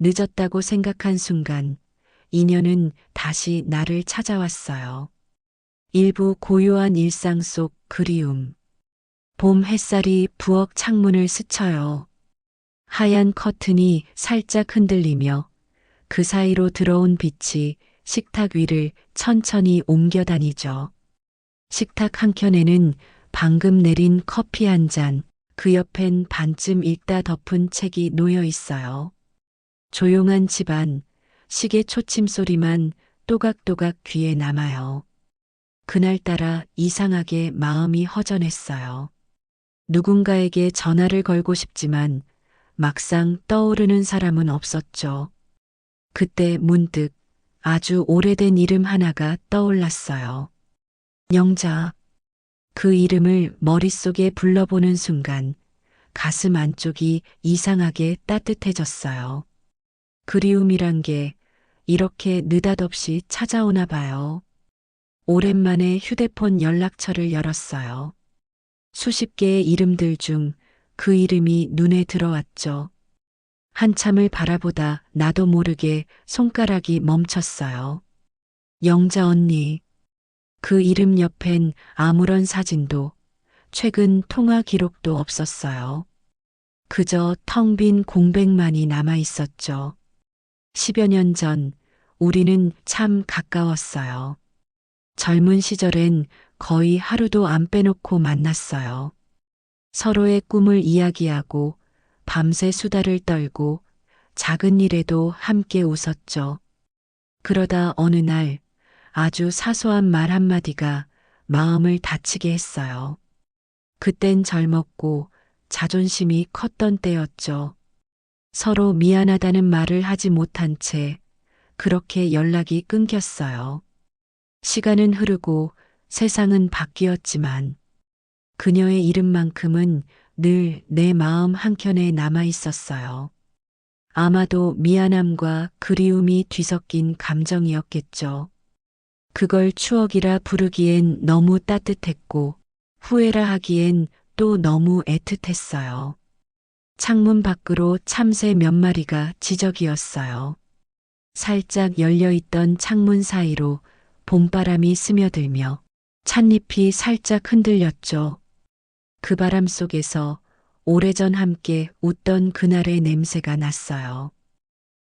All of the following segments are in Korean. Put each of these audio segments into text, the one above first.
늦었다고 생각한 순간 인연은 다시 나를 찾아왔어요. 일부 고요한 일상 속 그리움. 봄 햇살이 부엌 창문을 스쳐요. 하얀 커튼이 살짝 흔들리며 그 사이로 들어온 빛이 식탁 위를 천천히 옮겨 다니죠. 식탁 한켠에는 방금 내린 커피 한 잔, 그 옆엔 반쯤 읽다 덮은 책이 놓여 있어요. 조용한 집안, 시계 초침 소리만 또각또각 귀에 남아요. 그날따라 이상하게 마음이 허전했어요. 누군가에게 전화를 걸고 싶지만 막상 떠오르는 사람은 없었죠. 그때 문득 아주 오래된 이름 하나가 떠올랐어요. 영자. 그 이름을 머릿속에 불러보는 순간 가슴 안쪽이 이상하게 따뜻해졌어요. 그리움이란 게 이렇게 느닷없이 찾아오나 봐요. 오랜만에 휴대폰 연락처를 열었어요. 수십 개의 이름들 중 그 이름이 눈에 들어왔죠. 한참을 바라보다 나도 모르게 손가락이 멈췄어요. 영자 언니. 그 이름 옆엔 아무런 사진도, 최근 통화 기록도 없었어요. 그저 텅 빈 공백만이 남아 있었죠. 10여 년 전 우리는 참 가까웠어요. 젊은 시절엔 거의 하루도 안 빼놓고 만났어요. 서로의 꿈을 이야기하고 밤새 수다를 떨고 작은 일에도 함께 웃었죠. 그러다 어느 날 아주 사소한 말 한마디가 마음을 다치게 했어요. 그땐 젊었고 자존심이 컸던 때였죠. 서로 미안하다는 말을 하지 못한 채 그렇게 연락이 끊겼어요. 시간은 흐르고 세상은 바뀌었지만 그녀의 이름만큼은 늘 내 마음 한켠에 남아 있었어요. 아마도 미안함과 그리움이 뒤섞인 감정이었겠죠. 그걸 추억이라 부르기엔 너무 따뜻했고 후회라 하기엔 또 너무 애틋했어요. 창문 밖으로 참새 몇 마리가 지저귀었어요. 살짝 열려있던 창문 사이로 봄바람이 스며들며 찻잎이 살짝 흔들렸죠. 그 바람 속에서 오래전 함께 웃던 그날의 냄새가 났어요.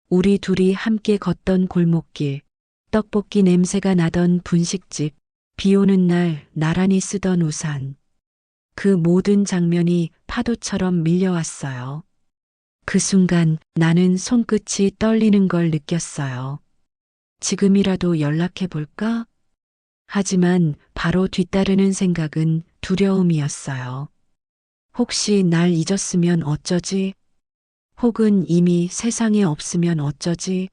우리 둘이 함께 걷던 골목길, 떡볶이 냄새가 나던 분식집, 비 오는 날 나란히 쓰던 우산. 그 모든 장면이 파도처럼 밀려왔어요. 그 순간 나는 손끝이 떨리는 걸 느꼈어요. 지금이라도 연락해 볼까? 하지만 바로 뒤따르는 생각은 두려움이었어요. 혹시 날 잊었으면 어쩌지? 혹은 이미 세상에 없으면 어쩌지?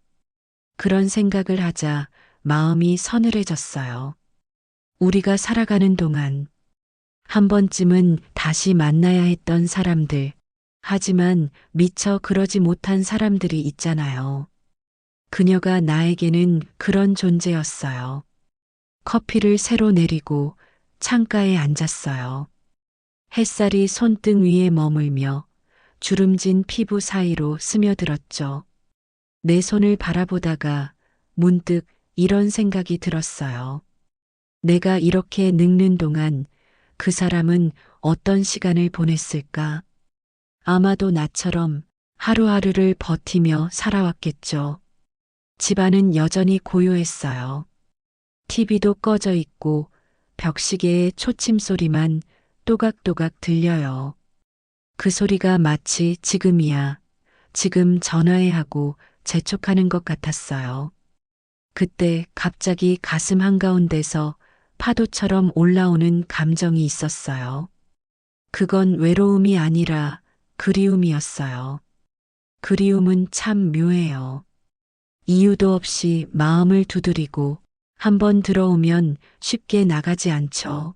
그런 생각을 하자 마음이 서늘해졌어요. 우리가 살아가는 동안 한 번쯤은 다시 만나야 했던 사람들, 하지만 미처 그러지 못한 사람들이 있잖아요. 그녀가 나에게는 그런 존재였어요. 커피를 새로 내리고 창가에 앉았어요. 햇살이 손등 위에 머물며 주름진 피부 사이로 스며들었죠. 내 손을 바라보다가 문득 이런 생각이 들었어요. 내가 이렇게 늙는 동안 그 사람은 어떤 시간을 보냈을까? 아마도 나처럼 하루하루를 버티며 살아왔겠죠. 집안은 여전히 고요했어요. TV도 꺼져 있고 벽시계의 초침 소리만 또각또각 들려요. 그 소리가 마치 지금이야, 지금 전화해 하고 재촉하는 것 같았어요. 그때 갑자기 가슴 한가운데서 파도처럼 올라오는 감정이 있었어요. 그건 외로움이 아니라 그리움이었어요. 그리움은 참 묘해요. 이유도 없이 마음을 두드리고 한번 들어오면 쉽게 나가지 않죠.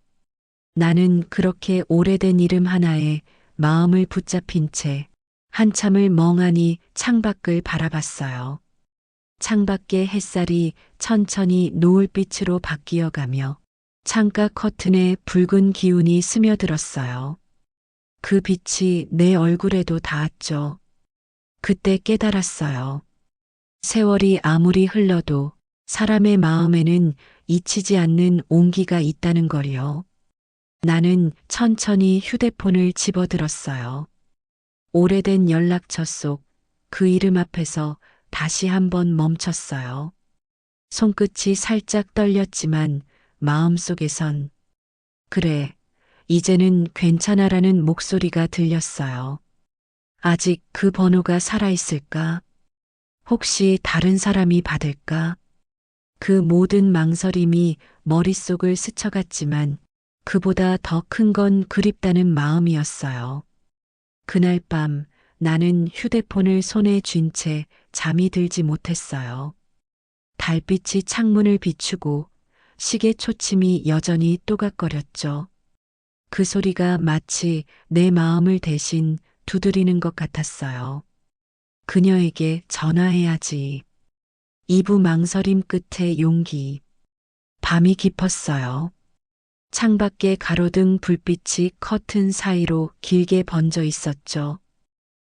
나는 그렇게 오래된 이름 하나에 마음을 붙잡힌 채 한참을 멍하니 창밖을 바라봤어요. 창밖의 햇살이 천천히 노을빛으로 바뀌어가며 창가 커튼에 붉은 기운이 스며들었어요. 그 빛이 내 얼굴에도 닿았죠. 그때 깨달았어요. 세월이 아무리 흘러도 사람의 마음에는 잊히지 않는 온기가 있다는 걸요. 나는 천천히 휴대폰을 집어들었어요. 오래된 연락처 속 그 이름 앞에서 다시 한번 멈췄어요. 손끝이 살짝 떨렸지만 마음속에선 그래, 이제는 괜찮아라는 목소리가 들렸어요. 아직 그 번호가 살아있을까? 혹시 다른 사람이 받을까? 그 모든 망설임이 머릿속을 스쳐갔지만 그보다 더 큰 건 그립다는 마음이었어요. 그날 밤 나는 휴대폰을 손에 쥔 채 잠이 들지 못했어요. 달빛이 창문을 비추고 시계 초침이 여전히 또각거렸죠. 그 소리가 마치 내 마음을 대신 두드리는 것 같았어요. 그녀에게 전화해야지. 이부 망설임 끝에 용기. 밤이 깊었어요. 창밖에 가로등 불빛이 커튼 사이로 길게 번져 있었죠.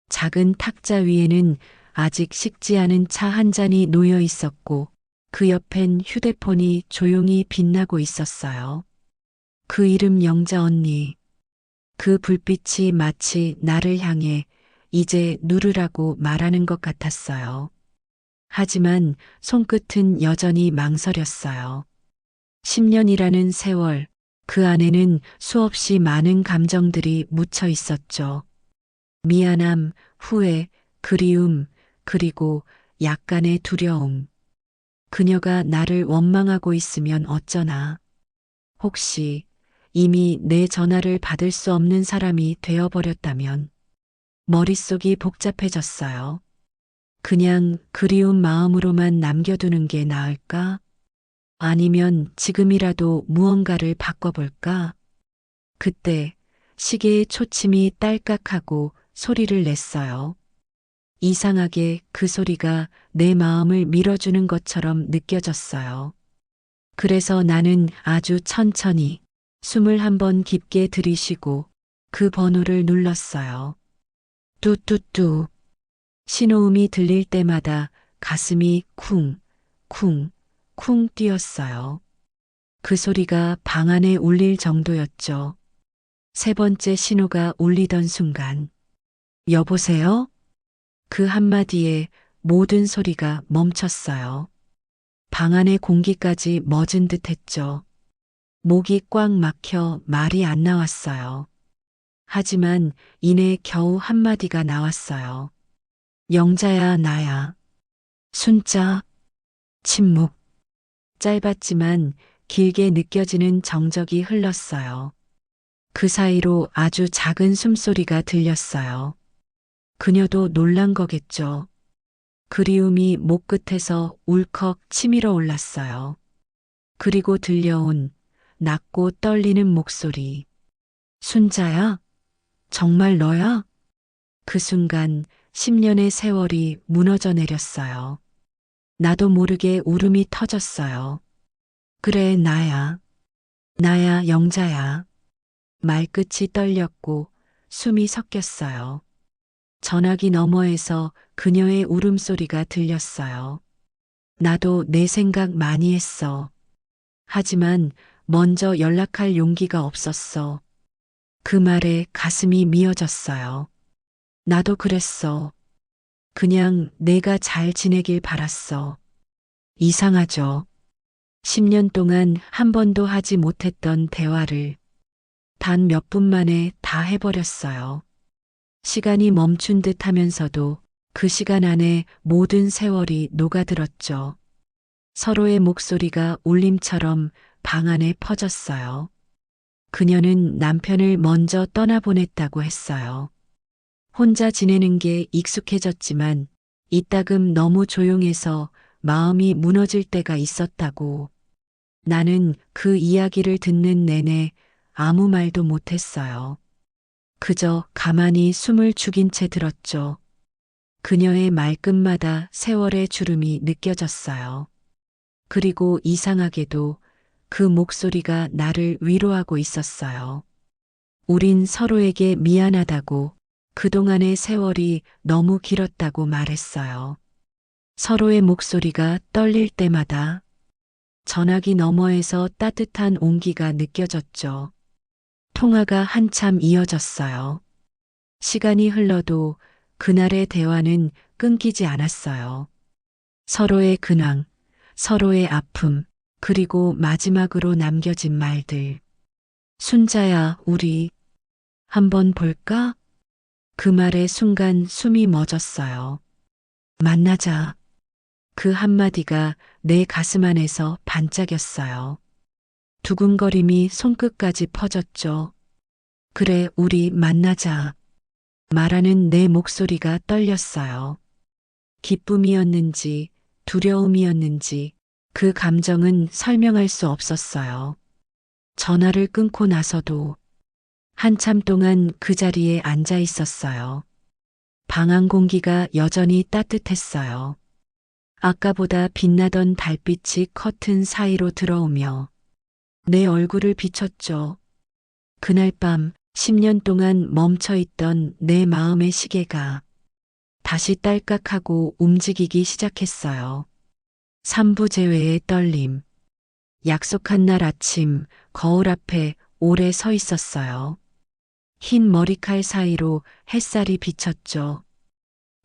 작은 탁자 위에는 아직 식지 않은 차 한 잔이 놓여 있었고 그 옆엔 휴대폰이 조용히 빛나고 있었어요. 그 이름 영자 언니. 그 불빛이 마치 나를 향해 이제 누르라고 말하는 것 같았어요. 하지만 손끝은 여전히 망설였어요. 10년이라는 세월, 그 안에는 수없이 많은 감정들이 묻혀 있었죠. 미안함, 후회, 그리움, 그리고 약간의 두려움. 그녀가 나를 원망하고 있으면 어쩌나. 혹시 이미 내 전화를 받을 수 없는 사람이 되어버렸다면 머릿속이 복잡해졌어요. 그냥 그리운 마음으로만 남겨두는 게 나을까? 아니면 지금이라도 무언가를 바꿔볼까? 그때 시계의 초침이 딸깍하고 소리를 냈어요. 이상하게 그 소리가 내 마음을 밀어주는 것처럼 느껴졌어요. 그래서 나는 아주 천천히 숨을 한번 깊게 들이쉬고 그 번호를 눌렀어요. 뚜뚜뚜. 신호음이 들릴 때마다 가슴이 쿵, 쿵, 쿵 뛰었어요. 그 소리가 방 안에 울릴 정도였죠. 세 번째 신호가 울리던 순간, 여보세요? 그 한마디에 모든 소리가 멈췄어요. 방 안의 공기까지 멎은 듯 했죠. 목이 꽉 막혀 말이 안 나왔어요. 하지만 이내 겨우 한마디가 나왔어요. 영자야, 나야. 순자, 침묵. 짧았지만 길게 느껴지는 정적이 흘렀어요. 그 사이로 아주 작은 숨소리가 들렸어요. 그녀도 놀란 거겠죠. 그리움이 목 끝에서 울컥 치밀어 올랐어요. 그리고 들려온 낮고 떨리는 목소리. 순자야? 정말 너야? 그 순간 10년의 세월이 무너져 내렸어요. 나도 모르게 울음이 터졌어요. 그래, 나야. 나야, 영자야. 말끝이 떨렸고 숨이 섞였어요. 전화기 너머에서 그녀의 울음소리가 들렸어요. 나도 내 생각 많이 했어. 하지만 먼저 연락할 용기가 없었어. 그 말에 가슴이 미어졌어요. 나도 그랬어. 그냥 내가 잘 지내길 바랐어. 이상하죠. 10년 동안 한 번도 하지 못했던 대화를 단 몇 분 만에 다 해버렸어요. 시간이 멈춘 듯 하면서도 그 시간 안에 모든 세월이 녹아들었죠. 서로의 목소리가 울림처럼 방 안에 퍼졌어요. 그녀는 남편을 먼저 떠나보냈다고 했어요. 혼자 지내는 게 익숙해졌지만 이따금 너무 조용해서 마음이 무너질 때가 있었다고. 나는 그 이야기를 듣는 내내 아무 말도 못했어요. 그저 가만히 숨을 죽인 채 들었죠. 그녀의 말끝마다 세월의 주름이 느껴졌어요. 그리고 이상하게도 그 목소리가 나를 위로하고 있었어요. 우린 서로에게 미안하다고, 그동안의 세월이 너무 길었다고 말했어요. 서로의 목소리가 떨릴 때마다 전화기 너머에서 따뜻한 온기가 느껴졌죠. 통화가 한참 이어졌어요. 시간이 흘러도 그날의 대화는 끊기지 않았어요. 서로의 근황, 서로의 아픔, 그리고 마지막으로 남겨진 말들. 순자야, 우리 한번 볼까? 그 말의 순간 숨이 멎었어요. 만나자. 그 한마디가 내 가슴 안에서 반짝였어요. 두근거림이 손끝까지 퍼졌죠. 그래, 우리 만나자. 말하는 내 목소리가 떨렸어요. 기쁨이었는지, 두려움이었는지, 그 감정은 설명할 수 없었어요. 전화를 끊고 나서도 한참 동안 그 자리에 앉아 있었어요. 방 안 공기가 여전히 따뜻했어요. 아까보다 빛나던 달빛이 커튼 사이로 들어오며 내 얼굴을 비췄죠. 그날 밤 10년 동안 멈춰있던 내 마음의 시계가 다시 딸깍하고 움직이기 시작했어요. 삼부 제외의 떨림. 약속한 날 아침 거울 앞에 오래 서 있었어요. 흰 머리칼 사이로 햇살이 비쳤죠.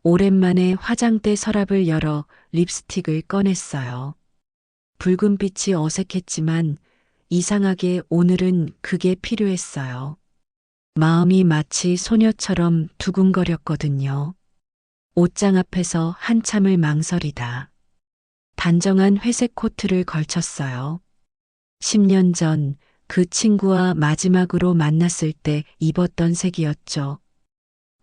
오랜만에 화장대 서랍을 열어 립스틱을 꺼냈어요. 붉은 빛이 어색했지만 이상하게 오늘은 그게 필요했어요. 마음이 마치 소녀처럼 두근거렸거든요. 옷장 앞에서 한참을 망설이다. 단정한 회색 코트를 걸쳤어요. 10년 전 그 친구와 마지막으로 만났을 때 입었던 색이었죠.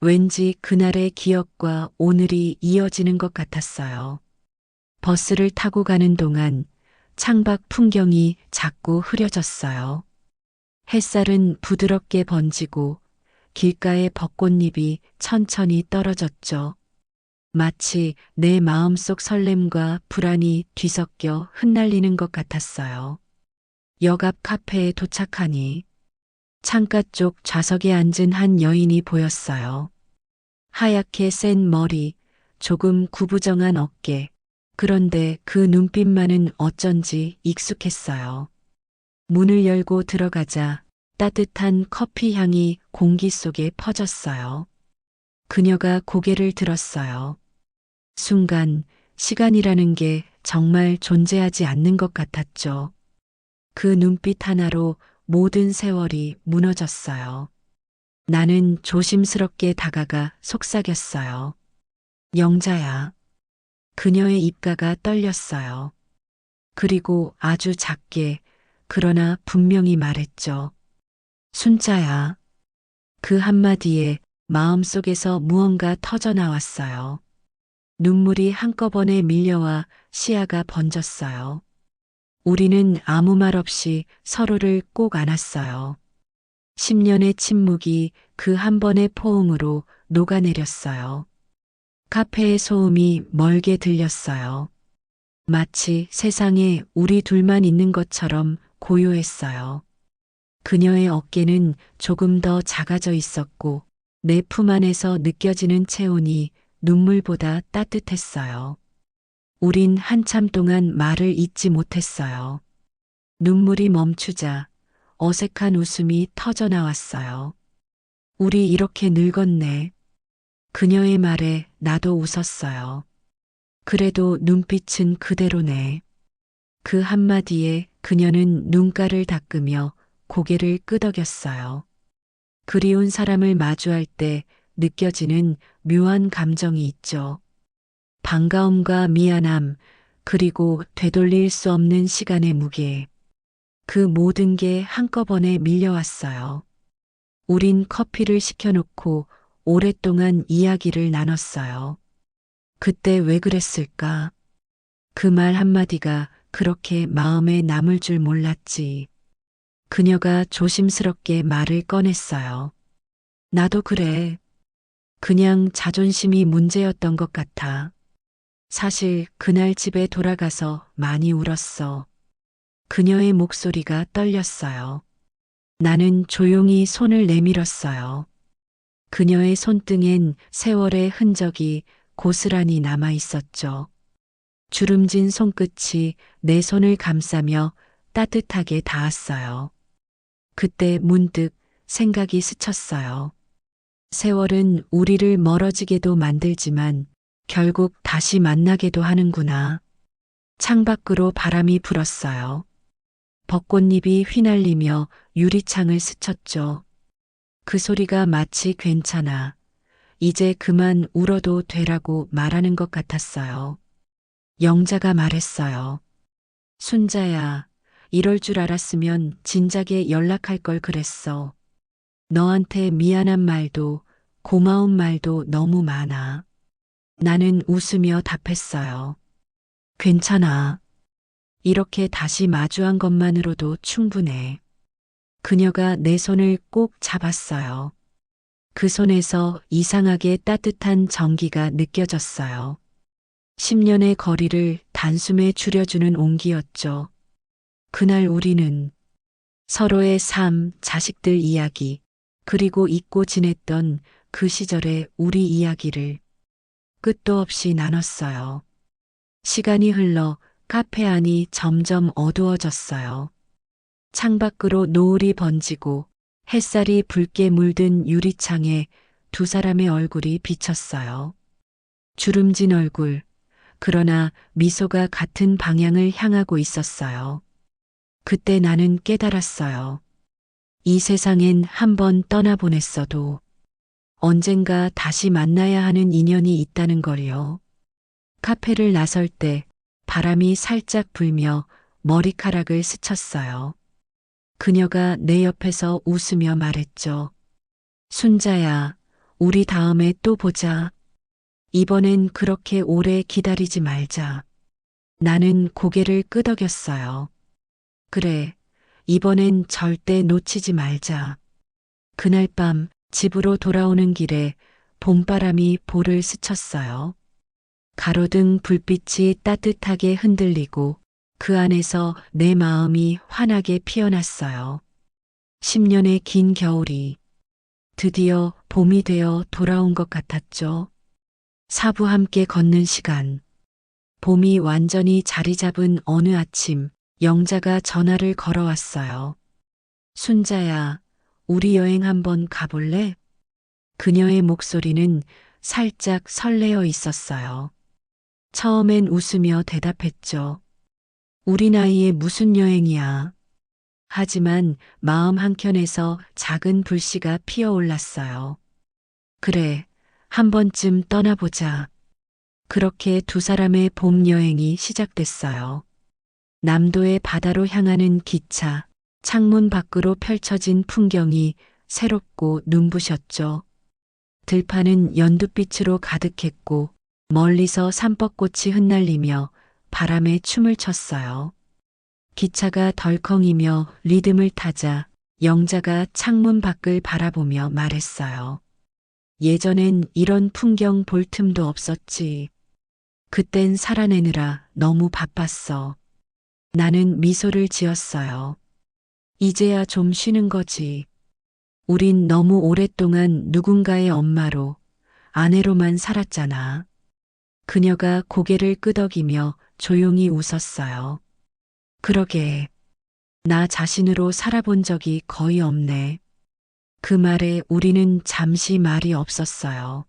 왠지 그날의 기억과 오늘이 이어지는 것 같았어요. 버스를 타고 가는 동안 창밖 풍경이 자꾸 흐려졌어요. 햇살은 부드럽게 번지고 길가의 벚꽃잎이 천천히 떨어졌죠. 마치 내 마음속 설렘과 불안이 뒤섞여 흩날리는 것 같았어요. 역 앞 카페에 도착하니 창가 쪽 좌석에 앉은 한 여인이 보였어요. 하얗게 센 머리, 조금 구부정한 어깨. 그런데 그 눈빛만은 어쩐지 익숙했어요. 문을 열고 들어가자 따뜻한 커피 향이 공기 속에 퍼졌어요. 그녀가 고개를 들었어요. 순간 시간이라는 게 정말 존재하지 않는 것 같았죠. 그 눈빛 하나로 모든 세월이 무너졌어요. 나는 조심스럽게 다가가 속삭였어요. 영자야. 그녀의 입가가 떨렸어요. 그리고 아주 작게, 그러나 분명히 말했죠. 순자야. 그 한마디에 마음속에서 무언가 터져나왔어요. 눈물이 한꺼번에 밀려와 시야가 번졌어요. 우리는 아무 말 없이 서로를 꼭 안았어요. 10년의 침묵이 그 한 번의 포옹으로 녹아내렸어요. 카페의 소음이 멀게 들렸어요. 마치 세상에 우리 둘만 있는 것처럼 고요했어요. 그녀의 어깨는 조금 더 작아져 있었고 내 품 안에서 느껴지는 체온이 눈물보다 따뜻했어요. 우린 한참 동안 말을 잇지 못했어요. 눈물이 멈추자 어색한 웃음이 터져 나왔어요. 우리 이렇게 늙었네. 그녀의 말에 나도 웃었어요. 그래도 눈빛은 그대로네. 그 한마디에 그녀는 눈가를 닦으며 고개를 끄덕였어요. 그리운 사람을 마주할 때 느껴지는 묘한 감정이 있죠. 반가움과 미안함, 그리고 되돌릴 수 없는 시간의 무게. 그 모든 게 한꺼번에 밀려왔어요. 우린 커피를 시켜놓고 오랫동안 이야기를 나눴어요. 그때 왜 그랬을까? 그 말 한마디가 그렇게 마음에 남을 줄 몰랐지. 그녀가 조심스럽게 말을 꺼냈어요. 나도 그래. 그냥 자존심이 문제였던 것 같아. 사실 그날 집에 돌아가서 많이 울었어. 그녀의 목소리가 떨렸어요. 나는 조용히 손을 내밀었어요. 그녀의 손등엔 세월의 흔적이 고스란히 남아 있었죠. 주름진 손끝이 내 손을 감싸며 따뜻하게 닿았어요. 그때 문득 생각이 스쳤어요. 세월은 우리를 멀어지게도 만들지만 결국 다시 만나게도 하는구나. 창밖으로 바람이 불었어요. 벚꽃잎이 휘날리며 유리창을 스쳤죠. 그 소리가 마치 괜찮아. 이제 그만 울어도 되라고 말하는 것 같았어요. 영자가 말했어요. 순자야, 이럴 줄 알았으면 진작에 연락할 걸 그랬어. 너한테 미안한 말도 고마운 말도 너무 많아. 나는 웃으며 답했어요. 괜찮아. 이렇게 다시 마주한 것만으로도 충분해. 그녀가 내 손을 꼭 잡았어요. 그 손에서 이상하게 따뜻한 정기가 느껴졌어요. 10년의 거리를 단숨에 줄여주는 온기였죠. 그날 우리는 서로의 삶, 자식들 이야기, 그리고 잊고 지냈던 그 시절의 우리 이야기를 끝도 없이 나눴어요. 시간이 흘러 카페 안이 점점 어두워졌어요. 창밖으로 노을이 번지고 햇살이 붉게 물든 유리창에 두 사람의 얼굴이 비쳤어요. 주름진 얼굴, 그러나 미소가 같은 방향을 향하고 있었어요. 그때 나는 깨달았어요. 이 세상엔 한 번 떠나보냈어도 언젠가 다시 만나야 하는 인연이 있다는 걸요. 카페를 나설 때 바람이 살짝 불며 머리카락을 스쳤어요. 그녀가 내 옆에서 웃으며 말했죠. 순자야, 우리 다음에 또 보자. 이번엔 그렇게 오래 기다리지 말자. 나는 고개를 끄덕였어요. 그래, 이번엔 절대 놓치지 말자. 그날 밤 집으로 돌아오는 길에 봄바람이 볼을 스쳤어요. 가로등 불빛이 따뜻하게 흔들리고 그 안에서 내 마음이 환하게 피어났어요. 10년의 긴 겨울이 드디어 봄이 되어 돌아온 것 같았죠. 사부 함께 걷는 시간. 봄이 완전히 자리 잡은 어느 아침, 영자가 전화를 걸어왔어요. 순자야, 우리 여행 한번 가볼래? 그녀의 목소리는 살짝 설레어 있었어요. 처음엔 웃으며 대답했죠. 우리 나이에 무슨 여행이야. 하지만 마음 한켠에서 작은 불씨가 피어올랐어요. 그래, 한 번쯤 떠나보자. 그렇게 두 사람의 봄 여행이 시작됐어요. 남도의 바다로 향하는 기차, 창문 밖으로 펼쳐진 풍경이 새롭고 눈부셨죠. 들판은 연두빛으로 가득했고 멀리서 삼법꽃이 흩날리며 바람에 춤을 췄어요. 기차가 덜컹이며 리듬을 타자 영자가 창문 밖을 바라보며 말했어요. 예전엔 이런 풍경 볼 틈도 없었지. 그땐 살아내느라 너무 바빴어. 나는 미소를 지었어요. 이제야 좀 쉬는 거지. 우린 너무 오랫동안 누군가의 엄마로, 아내로만 살았잖아. 그녀가 고개를 끄덕이며 조용히 웃었어요. 그러게, 나 자신으로 살아본 적이 거의 없네. 그 말에 우리는 잠시 말이 없었어요.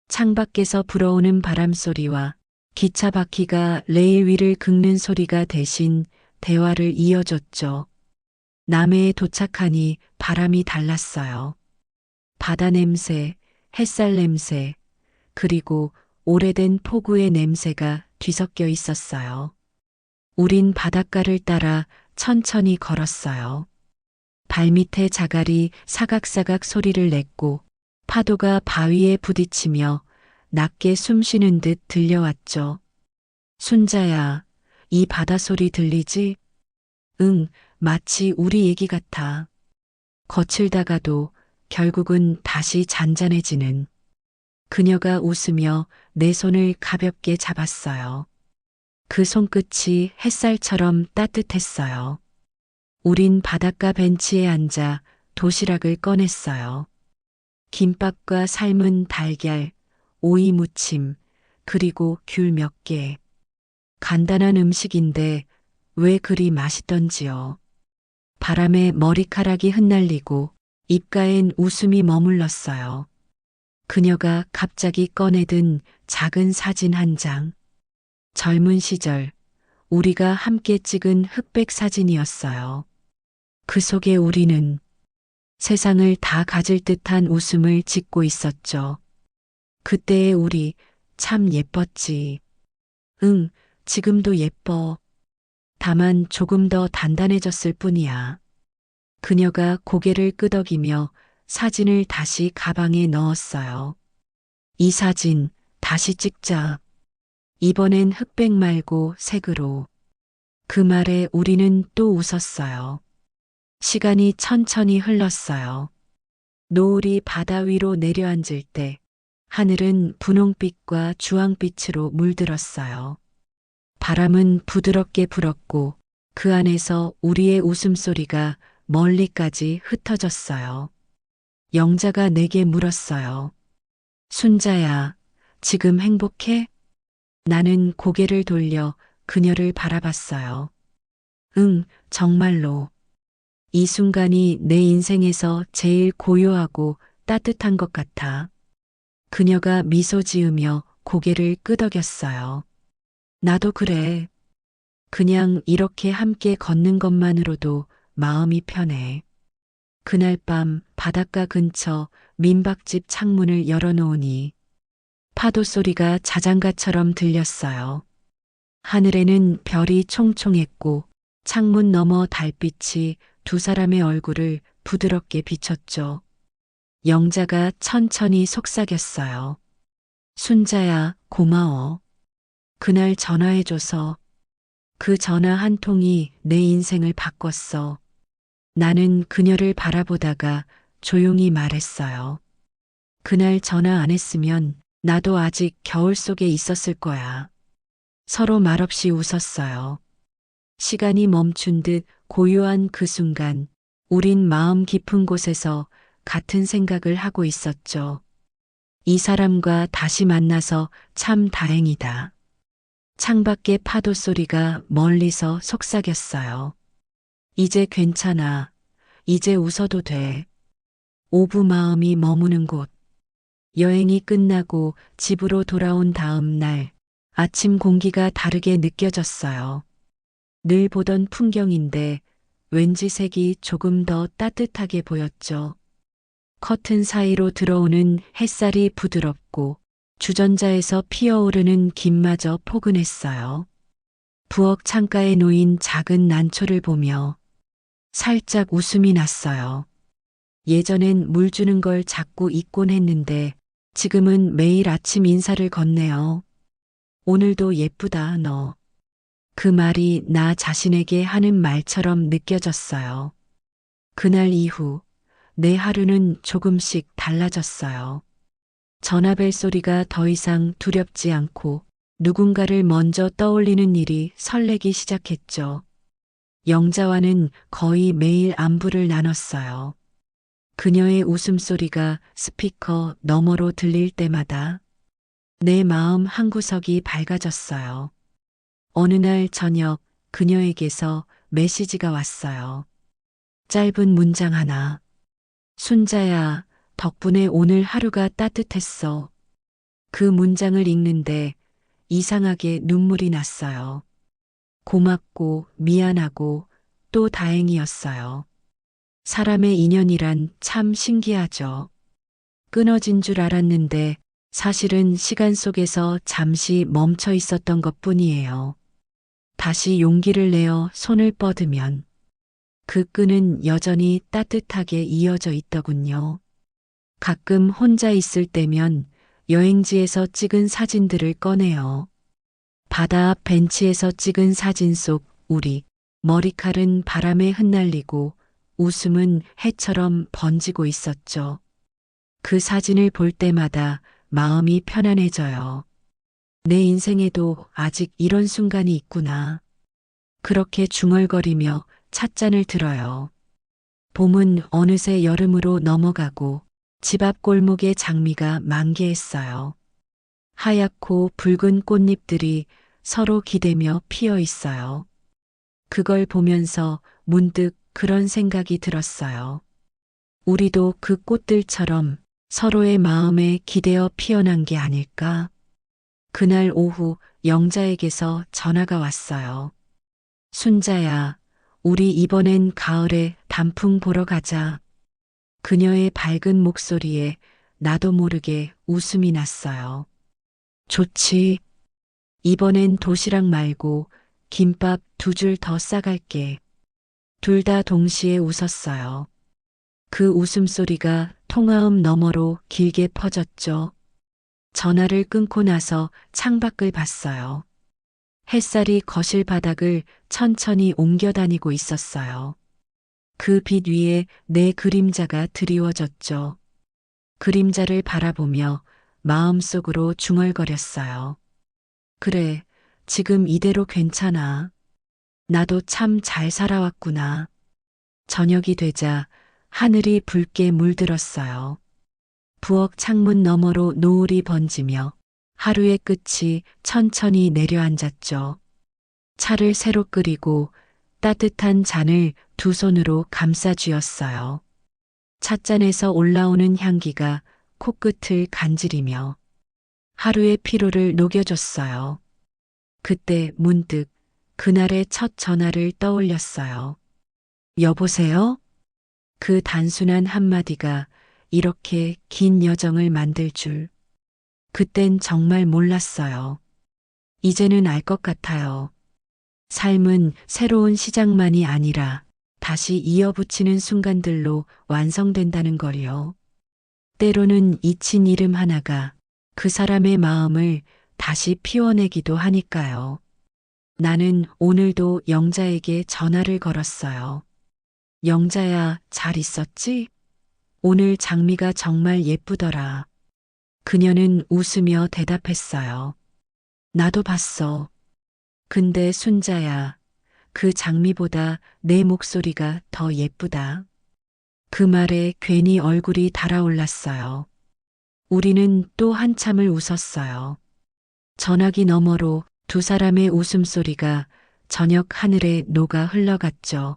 창밖에서 불어오는 바람소리와 기차 바퀴가 레일 위를 긁는 소리가 대신 대화를 이어줬죠. 남해에 도착하니 바람이 달랐어요. 바다 냄새, 햇살 냄새, 그리고 오래된 폭우의 냄새가 뒤섞여 있었어요. 우린 바닷가를 따라 천천히 걸었어요. 발밑에 자갈이 사각사각 소리를 냈고 파도가 바위에 부딪히며 낮게 숨쉬는 듯 들려왔죠. 순자야, 이 바다 소리 들리지? 응, 마치 우리 얘기 같아. 거칠다가도 결국은 다시 잔잔해지는. 그녀가 웃으며 내 손을 가볍게 잡았어요. 그 손끝이 햇살처럼 따뜻했어요. 우린 바닷가 벤치에 앉아 도시락을 꺼냈어요. 김밥과 삶은 달걀, 오이 무침, 그리고 귤 몇 개. 간단한 음식인데 왜 그리 맛있던지요. 바람에 머리카락이 흩날리고 입가엔 웃음이 머물렀어요. 그녀가 갑자기 꺼내든 작은 사진 한 장. 젊은 시절 우리가 함께 찍은 흑백 사진이었어요. 그 속에 우리는 세상을 다 가질 듯한 웃음을 짓고 있었죠. 그때의 우리 참 예뻤지. 응, 지금도 예뻐. 다만 조금 더 단단해졌을 뿐이야. 그녀가 고개를 끄덕이며 사진을 다시 가방에 넣었어요. 이 사진 다시 찍자. 이번엔 흑백 말고 색으로. 그 말에 우리는 또 웃었어요. 시간이 천천히 흘렀어요. 노을이 바다 위로 내려앉을 때 하늘은 분홍빛과 주황빛으로 물들었어요. 바람은 부드럽게 불었고 그 안에서 우리의 웃음소리가 멀리까지 흩어졌어요. 영자가 내게 물었어요. 순자야, 지금 행복해? 나는 고개를 돌려 그녀를 바라봤어요. 응, 정말로. 이 순간이 내 인생에서 제일 고요하고 따뜻한 것 같아. 그녀가 미소 지으며 고개를 끄덕였어요. 나도 그래. 그냥 이렇게 함께 걷는 것만으로도 마음이 편해. 그날 밤 바닷가 근처 민박집 창문을 열어놓으니 파도 소리가 자장가처럼 들렸어요. 하늘에는 별이 총총했고 창문 너머 달빛이 두 사람의 얼굴을 부드럽게 비췄죠. 영자가 천천히 속삭였어요. 순자야, 고마워. 그날 전화해줘서 그 전화 한 통이 내 인생을 바꿨어. 나는 그녀를 바라보다가 조용히 말했어요. 그날 전화 안 했으면 나도 아직 겨울 속에 있었을 거야. 서로 말없이 웃었어요. 시간이 멈춘 듯 고요한 그 순간, 우린 마음 깊은 곳에서 같은 생각을 하고 있었죠. 이 사람과 다시 만나서 참 다행이다. 창밖의 파도 소리가 멀리서 속삭였어요. 이제 괜찮아. 이제 웃어도 돼. 오부 마음이 머무는 곳. 여행이 끝나고 집으로 돌아온 다음 날, 아침 공기가 다르게 느껴졌어요. 늘 보던 풍경인데 왠지 색이 조금 더 따뜻하게 보였죠. 커튼 사이로 들어오는 햇살이 부드럽고 주전자에서 피어오르는 김마저 포근했어요. 부엌 창가에 놓인 작은 난초를 보며 살짝 웃음이 났어요. 예전엔 물 주는 걸 자꾸 잊곤 했는데 지금은 매일 아침 인사를 건네요. 오늘도 예쁘다, 너. 그 말이 나 자신에게 하는 말처럼 느껴졌어요. 그날 이후 내 하루는 조금씩 달라졌어요. 전화벨 소리가 더 이상 두렵지 않고 누군가를 먼저 떠올리는 일이 설레기 시작했죠. 영자와는 거의 매일 안부를 나눴어요. 그녀의 웃음소리가 스피커 너머로 들릴 때마다 내 마음 한구석이 밝아졌어요. 어느 날 저녁 그녀에게서 메시지가 왔어요. 짧은 문장 하나. 순자야, 덕분에 오늘 하루가 따뜻했어. 그 문장을 읽는데 이상하게 눈물이 났어요. 고맙고 미안하고 또 다행이었어요. 사람의 인연이란 참 신기하죠. 끊어진 줄 알았는데 사실은 시간 속에서 잠시 멈춰 있었던 것 뿐이에요. 다시 용기를 내어 손을 뻗으면 그 끈은 여전히 따뜻하게 이어져 있더군요. 가끔 혼자 있을 때면 여행지에서 찍은 사진들을 꺼내요. 바다 앞 벤치에서 찍은 사진 속 우리, 머리칼은 바람에 흩날리고 웃음은 해처럼 번지고 있었죠. 그 사진을 볼 때마다 마음이 편안해져요. 내 인생에도 아직 이런 순간이 있구나. 그렇게 중얼거리며 찻잔을 들어요. 봄은 어느새 여름으로 넘어가고 집 앞 골목의 장미가 만개했어요. 하얗고 붉은 꽃잎들이 서로 기대며 피어 있어요. 그걸 보면서 문득 그런 생각이 들었어요. 우리도 그 꽃들처럼 서로의 마음에 기대어 피어난 게 아닐까? 그날 오후 영자에게서 전화가 왔어요. 순자야, 우리 이번엔 가을에 단풍 보러 가자. 그녀의 밝은 목소리에 나도 모르게 웃음이 났어요. 좋지. 이번엔 도시락 말고 김밥 2줄 더 싸갈게. 둘 다 동시에 웃었어요. 그 웃음소리가 통화음 너머로 길게 퍼졌죠. 전화를 끊고 나서 창밖을 봤어요. 햇살이 거실 바닥을 천천히 옮겨 다니고 있었어요. 그 빛 위에 내 그림자가 드리워졌죠. 그림자를 바라보며 마음속으로 중얼거렸어요. 그래, 지금 이대로 괜찮아. 나도 참 잘 살아왔구나. 저녁이 되자 하늘이 붉게 물들었어요. 부엌 창문 너머로 노을이 번지며 하루의 끝이 천천히 내려앉았죠. 차를 새로 끓이고 따뜻한 잔을 두 손으로 감싸 쥐었어요. 찻잔에서 올라오는 향기가 코끝을 간지리며 하루의 피로를 녹여줬어요. 그때 문득 그날의 첫 전화를 떠올렸어요. 여보세요? 그 단순한 한마디가 이렇게 긴 여정을 만들 줄. 그땐 정말 몰랐어요. 이제는 알 것 같아요. 삶은 새로운 시작만이 아니라 다시 이어붙이는 순간들로 완성된다는 걸요. 때로는 잊힌 이름 하나가 그 사람의 마음을 다시 피워내기도 하니까요. 나는 오늘도 영자에게 전화를 걸었어요. 영자야, 잘 있었지? 오늘 장미가 정말 예쁘더라. 그녀는 웃으며 대답했어요. 나도 봤어. 근데 순자야, 그 장미보다 내 목소리가 더 예쁘다. 그 말에 괜히 얼굴이 달아올랐어요. 우리는 또 한참을 웃었어요. 전화기 너머로 두 사람의 웃음소리가 저녁 하늘에 녹아 흘러갔죠.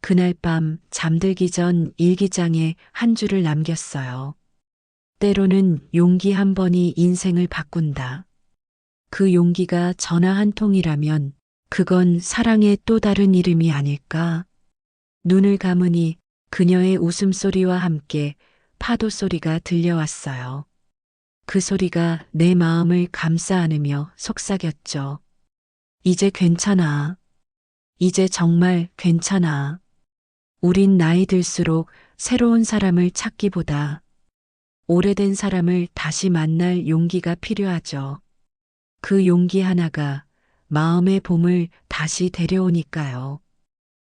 그날 밤 잠들기 전 일기장에 한 줄을 남겼어요. 때로는 용기 한 번이 인생을 바꾼다. 그 용기가 전화 한 통이라면 그건 사랑의 또 다른 이름이 아닐까? 눈을 감으니 그녀의 웃음소리와 함께 파도 소리가 들려왔어요. 그 소리가 내 마음을 감싸 안으며 속삭였죠. 이제 괜찮아. 이제 정말 괜찮아. 우린 나이 들수록 새로운 사람을 찾기보다 오래된 사람을 다시 만날 용기가 필요하죠. 그 용기 하나가 마음의 봄을 다시 데려오니까요.